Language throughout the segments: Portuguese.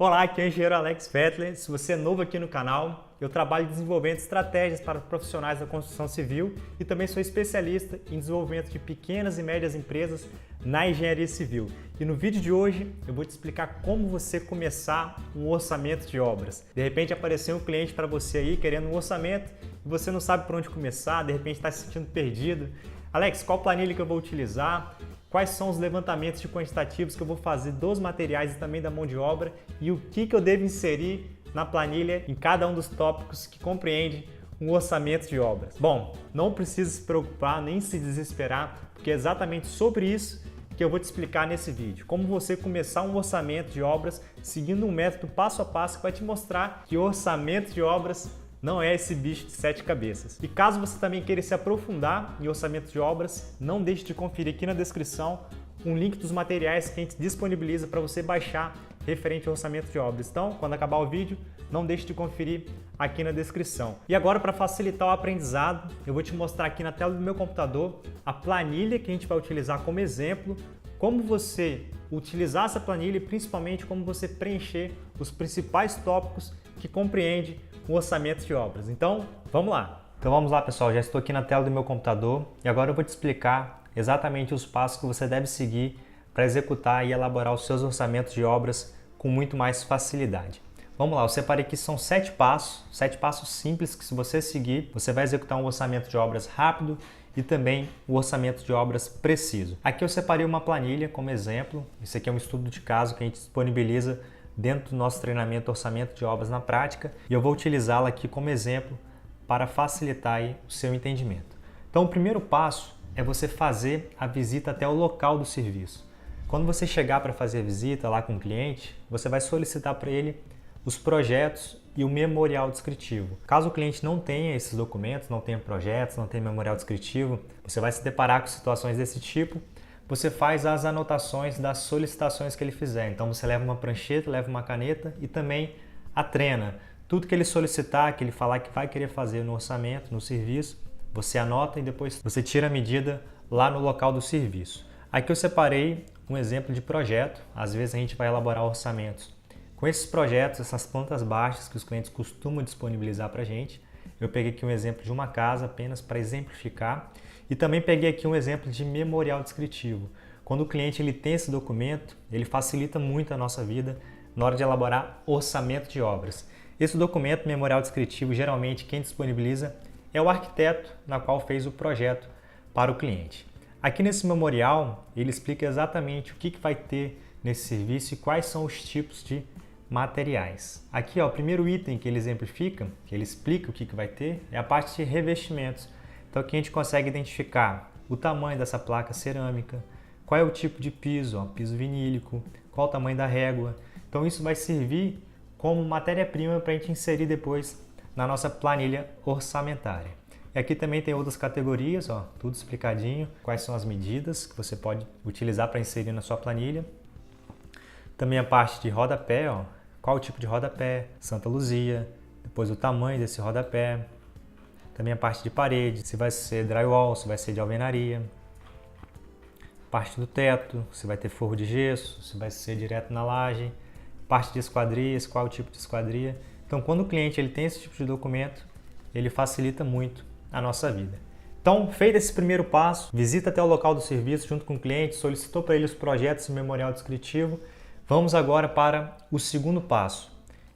Olá, aqui é o engenheiro Alex Fettler. Se você é novo aqui no canal, eu trabalho desenvolvendo estratégias para profissionais da construção civil e também sou especialista em desenvolvimento de pequenas e médias empresas na engenharia civil. E no vídeo de hoje eu vou te explicar como você começar um orçamento de obras. De repente apareceu um cliente para você aí querendo um orçamento e você não sabe por onde começar, de repente está se sentindo perdido. Alex, qual planilha que eu vou utilizar? Quais são os levantamentos de quantitativos que eu vou fazer dos materiais e também da mão de obra e o que eu devo inserir na planilha em cada um dos tópicos que compreende um orçamento de obras. Bom, não precisa se preocupar nem se desesperar, porque é exatamente sobre isso que eu vou te explicar nesse vídeo. Como você começar um orçamento de obras seguindo um método passo a passo que vai te mostrar que orçamento de obras não é esse bicho de 7 cabeças. E caso você também queira se aprofundar em orçamento de obras, não deixe de conferir aqui na descrição um link dos materiais que a gente disponibiliza para você baixar referente ao orçamento de obras. Então, quando acabar o vídeo, não deixe de conferir aqui na descrição. E agora, para facilitar o aprendizado, eu vou te mostrar aqui na tela do meu computador a planilha que a gente vai utilizar como exemplo, como você utilizar essa planilha e principalmente como você preencher os principais tópicos que compreende o orçamento de obras. Então, vamos lá. Então vamos lá, pessoal, já estou aqui na tela do meu computador e agora eu vou te explicar exatamente os passos que você deve seguir para executar e elaborar os seus orçamentos de obras com muito mais facilidade. Vamos lá, eu separei aqui, são 7 passos simples que se você seguir, você vai executar um orçamento de obras rápido e também o orçamento de obras preciso. Aqui eu separei uma planilha como exemplo, isso aqui é um estudo de caso que a gente disponibiliza dentro do nosso treinamento Orçamento de Obras na Prática e eu vou utilizá-la aqui como exemplo para facilitar aí o seu entendimento. Então o primeiro passo é você fazer a visita até o local do serviço. Quando você chegar para fazer a visita lá com o cliente, você vai solicitar para ele os projetos e o memorial descritivo. Caso o cliente não tenha esses documentos, não tenha projetos, não tenha memorial descritivo, você vai se deparar com situações desse tipo. Você faz as anotações das solicitações que ele fizer. Então você leva uma prancheta, leva uma caneta e também a trena. Tudo que ele solicitar, que ele falar que vai querer fazer no orçamento, no serviço, você anota e depois você tira a medida lá no local do serviço. Aqui eu separei um exemplo de projeto. Às vezes a gente vai elaborar orçamentos com esses projetos, essas plantas baixas que os clientes costumam disponibilizar para a gente. Eu peguei aqui um exemplo de uma casa apenas para exemplificar. E também peguei aqui um exemplo de memorial descritivo. Quando o cliente ele tem esse documento, ele facilita muito a nossa vida na hora de elaborar orçamento de obras. Esse documento, memorial descritivo, geralmente quem disponibiliza é o arquiteto na qual fez o projeto para o cliente. Aqui nesse memorial, ele explica exatamente o que vai ter nesse serviço e quais são os tipos de materiais. Aqui, ó, o primeiro item que ele exemplifica, que ele explica o que vai ter, é a parte de revestimentos. Então aqui a gente consegue identificar o tamanho dessa placa cerâmica, qual é o tipo de piso, ó, piso vinílico, qual o tamanho da régua. Então isso vai servir como matéria-prima para a gente inserir depois na nossa planilha orçamentária. E aqui também tem outras categorias, ó, tudo explicadinho, quais são as medidas que você pode utilizar para inserir na sua planilha. Também a parte de rodapé, ó, qual o tipo de rodapé, Santa Luzia, depois o tamanho desse rodapé. Também a parte de parede, se vai ser drywall, se vai ser de alvenaria. Parte do teto, se vai ter forro de gesso, se vai ser direto na laje. Parte de esquadrias, qual o tipo de esquadria. Então, quando o cliente ele tem esse tipo de documento, ele facilita muito a nossa vida. Então, feito esse primeiro passo, visita até o local do serviço junto com o cliente, solicitou para ele os projetos e memorial descritivo. Vamos agora para o segundo passo,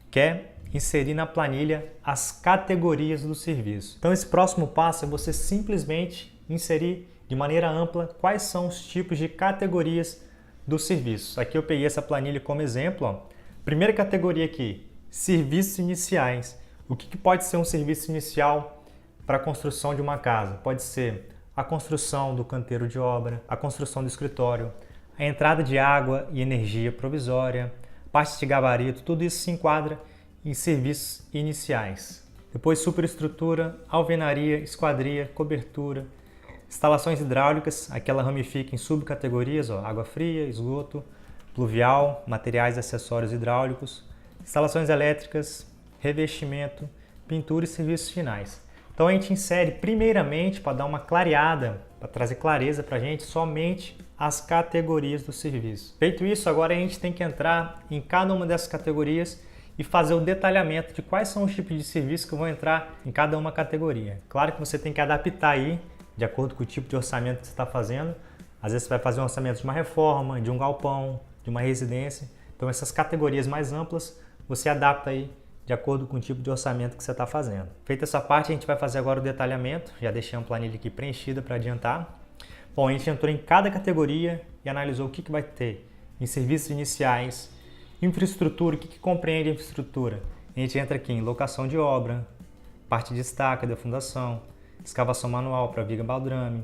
que é inserir na planilha as categorias do serviço. Então esse próximo passo é você simplesmente inserir de maneira ampla quais são os tipos de categorias do serviço. Aqui eu peguei essa planilha como exemplo. Ó. Primeira categoria aqui, serviços iniciais. O que pode ser um serviço inicial para a construção de uma casa? Pode ser a construção do canteiro de obra, a construção do escritório, a entrada de água e energia provisória, parte de gabarito, tudo isso se enquadra em serviços iniciais. Depois superestrutura, alvenaria, esquadria, cobertura, instalações hidráulicas, aquela ramifica em subcategorias, ó, água fria, esgoto, pluvial, materiais e acessórios hidráulicos, instalações elétricas, revestimento, pintura e serviços finais. Então a gente insere primeiramente, para dar uma clareada, para trazer clareza para a gente, somente as categorias do serviço. Feito isso, agora a gente tem que entrar em cada uma dessas categorias e fazer o detalhamento de quais são os tipos de serviços que vão entrar em cada uma categoria. Claro que você tem que adaptar aí, de acordo com o tipo de orçamento que você está fazendo. Às vezes você vai fazer um orçamento de uma reforma, de um galpão, de uma residência. Então essas categorias mais amplas, você adapta aí de acordo com o tipo de orçamento que você está fazendo. Feita essa parte, a gente vai fazer agora o detalhamento. Já deixei uma planilha aqui preenchida para adiantar. Bom, a gente entrou em cada categoria e analisou o que vai ter em serviços iniciais, infraestrutura, o que compreende a infraestrutura. A gente entra aqui em locação de obra, parte de estaca da fundação, escavação manual para viga baldrame,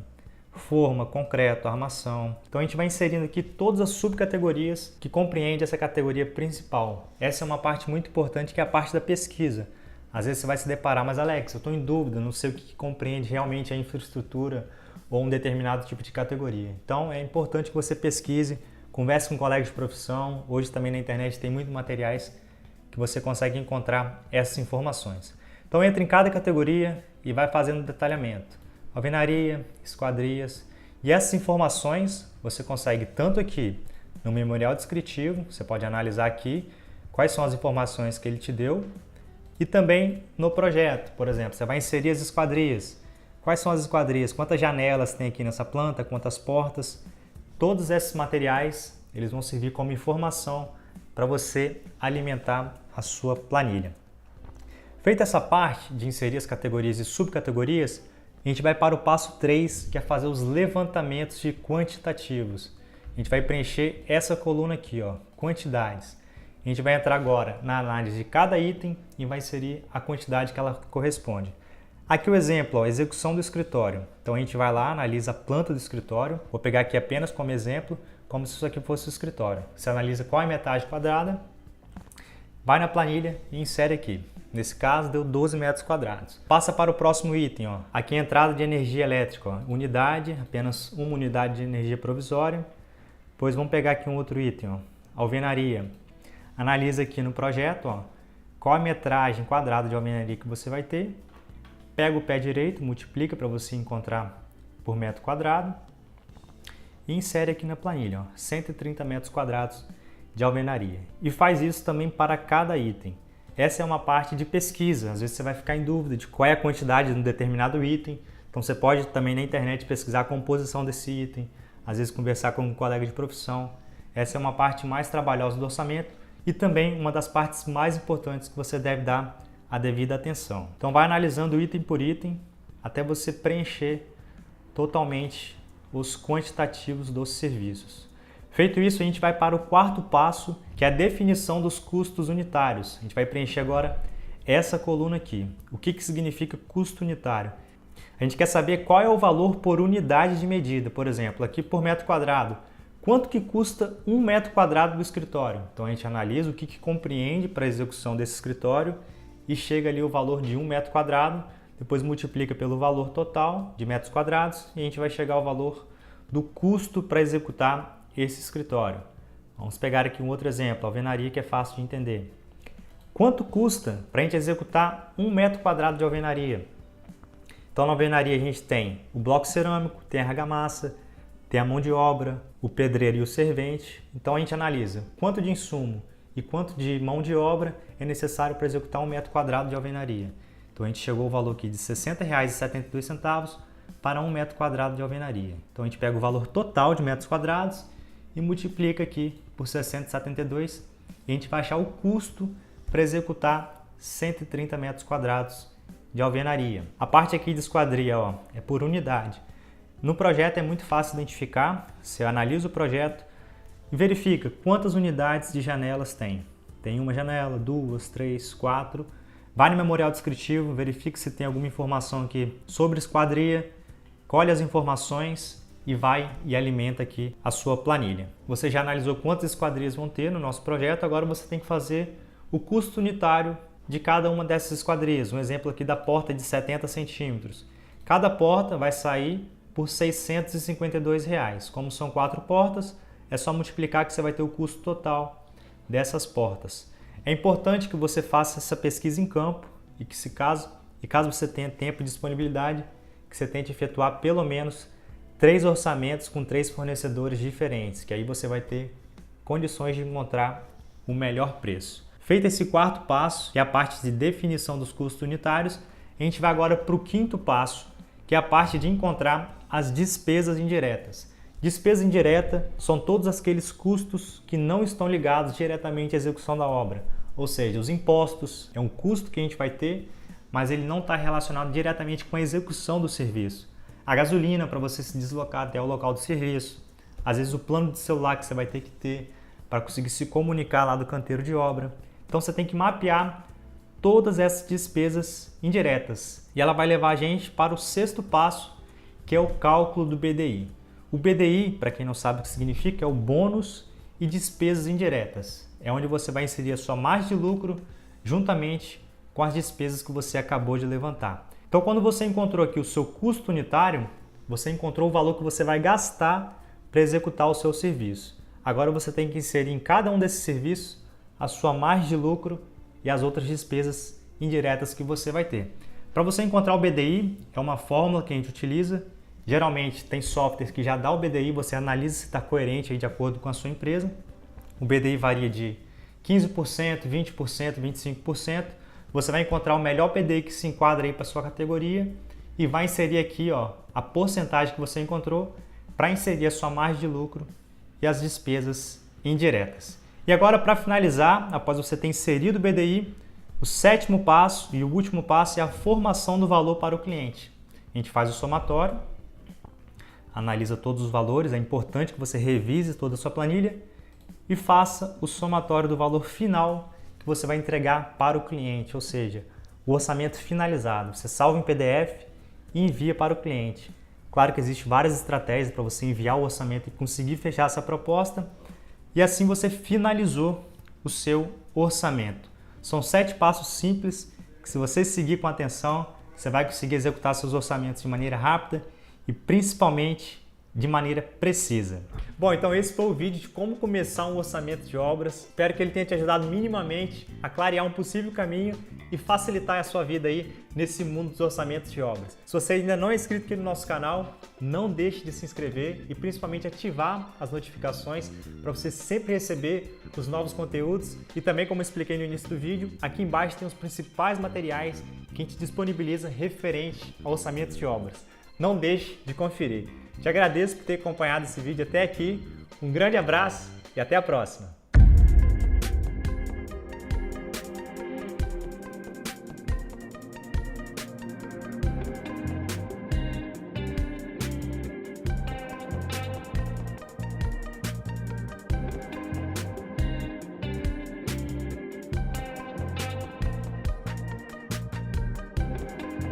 forma, concreto, armação. Então a gente vai inserindo aqui todas as subcategorias que compreendem essa categoria principal. Essa é uma parte muito importante, que é a parte da pesquisa. Às vezes você vai se deparar, mas Alex, eu estou em dúvida, não sei o que compreende realmente a infraestrutura ou um determinado tipo de categoria. Então é importante que você pesquise, converse com colegas de profissão. Hoje também na internet tem muitos materiais que você consegue encontrar essas informações. Então entra em cada categoria e vai fazendo detalhamento. Alvenaria, esquadrias, e essas informações você consegue tanto aqui no memorial descritivo, você pode analisar aqui quais são as informações que ele te deu, e também no projeto, por exemplo, você vai inserir as esquadrias. Quais são as esquadrias? Quantas janelas tem aqui nessa planta? Quantas portas? Todos esses materiais, eles vão servir como informação para você alimentar a sua planilha. Feita essa parte de inserir as categorias e subcategorias, a gente vai para o passo 3, que é fazer os levantamentos de quantitativos. A gente vai preencher essa coluna aqui, ó, quantidades. A gente vai entrar agora na análise de cada item e vai inserir a quantidade que ela corresponde. Aqui o exemplo, ó, execução do escritório. Então a gente vai lá, analisa a planta do escritório. Vou pegar aqui apenas como exemplo, como se isso aqui fosse o escritório. Você analisa qual é a metragem quadrada, vai na planilha e insere aqui. Nesse caso, deu 12 metros quadrados. Passa para o próximo item. Ó. Aqui a entrada de energia elétrica. Ó. Unidade, apenas uma unidade de energia provisória. Depois vamos pegar aqui um outro item. Ó. Alvenaria. Analisa aqui no projeto ó, qual a metragem quadrada de alvenaria que você vai ter. Pega o pé direito, multiplica para você encontrar por metro quadrado. E insere aqui na planilha. Ó, 130 metros quadrados de alvenaria. E faz isso também para cada item. Essa é uma parte de pesquisa, às vezes você vai ficar em dúvida de qual é a quantidade de um determinado item, então você pode também na internet pesquisar a composição desse item, às vezes conversar com um colega de profissão. Essa é uma parte mais trabalhosa do orçamento e também uma das partes mais importantes que você deve dar a devida atenção. Então vai analisando item por item até você preencher totalmente os quantitativos dos serviços. Feito isso, a gente vai para o quarto passo, que é a definição dos custos unitários. A gente vai preencher agora essa coluna aqui. O que significa custo unitário? A gente quer saber qual é o valor por unidade de medida. Por exemplo, aqui por metro quadrado. Quanto que custa 1 metro quadrado do escritório? Então a gente analisa o que compreende para a execução desse escritório e chega ali o valor de 1 metro quadrado, depois multiplica pelo valor total de metros quadrados e a gente vai chegar ao valor do custo para executar esse escritório. Vamos pegar aqui um outro exemplo, a alvenaria, que é fácil de entender. Quanto custa para a gente executar 1 metro quadrado de alvenaria? Então na alvenaria a gente tem o bloco cerâmico, tem a argamassa, tem a mão de obra, o pedreiro e o servente. Então a gente analisa quanto de insumo e quanto de mão de obra é necessário para executar 1 metro quadrado de alvenaria. Então a gente chegou ao valor aqui de R$ 60,72 para 1 metro quadrado de alvenaria. Então a gente pega o valor total de metros quadrados e multiplica aqui por 672 e a gente vai achar o custo para executar 130 metros quadrados de alvenaria. A parte aqui de esquadria ó, é por unidade. No projeto é muito fácil identificar, você analisa o projeto e verifica quantas unidades de janelas tem. Tem uma janela, 2, 3, 4. Vai no memorial descritivo, verifica se tem alguma informação aqui sobre esquadria, colhe as informações e vai e alimenta aqui a sua planilha. Você já analisou quantas esquadrias vão ter no nosso projeto, agora você tem que fazer o custo unitário de cada uma dessas esquadrias. Um exemplo aqui da porta de 70 centímetros. Cada porta vai sair por R$ 652. Como são 4 portas, é só multiplicar que você vai ter o custo total dessas portas. É importante que você faça essa pesquisa em campo e que, se caso e caso você tenha tempo e disponibilidade, que você tente efetuar pelo menos 3 orçamentos com 3 fornecedores diferentes, que aí você vai ter condições de encontrar o melhor preço. Feito esse quarto passo, que é a parte de definição dos custos unitários, a gente vai agora para o quinto passo, que é a parte de encontrar as despesas indiretas. Despesa indireta são todos aqueles custos que não estão ligados diretamente à execução da obra, ou seja, os impostos é um custo que a gente vai ter, mas ele não está relacionado diretamente com a execução do serviço. A gasolina para você se deslocar até o local do serviço, às vezes o plano de celular que você vai ter que ter para conseguir se comunicar lá do canteiro de obra. Então você tem que mapear todas essas despesas indiretas e ela vai levar a gente para o sexto passo, que é o cálculo do BDI. O BDI, para quem não sabe o que significa, é o bônus e despesas indiretas. É onde você vai inserir a sua margem de lucro juntamente com as despesas que você acabou de levantar. Então, quando você encontrou aqui o seu custo unitário, você encontrou o valor que você vai gastar para executar o seu serviço. Agora você tem que inserir em cada um desses serviços a sua margem de lucro e as outras despesas indiretas que você vai ter. Para você encontrar o BDI, é uma fórmula que a gente utiliza. Geralmente tem softwares que já dá o BDI, você analisa se está coerente aí de acordo com a sua empresa. O BDI varia de 15%, 20%, 25%. Você vai encontrar o melhor BDI que se enquadra aí para a sua categoria e vai inserir aqui a porcentagem que você encontrou para inserir a sua margem de lucro e as despesas indiretas. E agora, para finalizar, após você ter inserido o BDI, o sétimo passo e o último passo é a formação do valor para o cliente. A gente faz o somatório, analisa todos os valores, é importante que você revise toda a sua planilha e faça o somatório do valor final que você vai entregar para o cliente, ou seja, o orçamento finalizado. Você salva em PDF e envia para o cliente. Claro que existem várias estratégias para você enviar o orçamento e conseguir fechar essa proposta, e assim você finalizou o seu orçamento. São 7 passos simples que, se você seguir com atenção, você vai conseguir executar seus orçamentos de maneira rápida e principalmente de maneira precisa. Bom, então esse foi o vídeo de como começar um orçamento de obras. Espero que ele tenha te ajudado minimamente a clarear um possível caminho e facilitar a sua vida aí nesse mundo dos orçamentos de obras. Se você ainda não é inscrito aqui no nosso canal, não deixe de se inscrever e principalmente ativar as notificações para você sempre receber os novos conteúdos. E também, como eu expliquei no início do vídeo, aqui embaixo tem os principais materiais que a gente disponibiliza referente ao orçamento de obras. Não deixe de conferir. Te agradeço por ter acompanhado esse vídeo até aqui. Um grande abraço e até a próxima!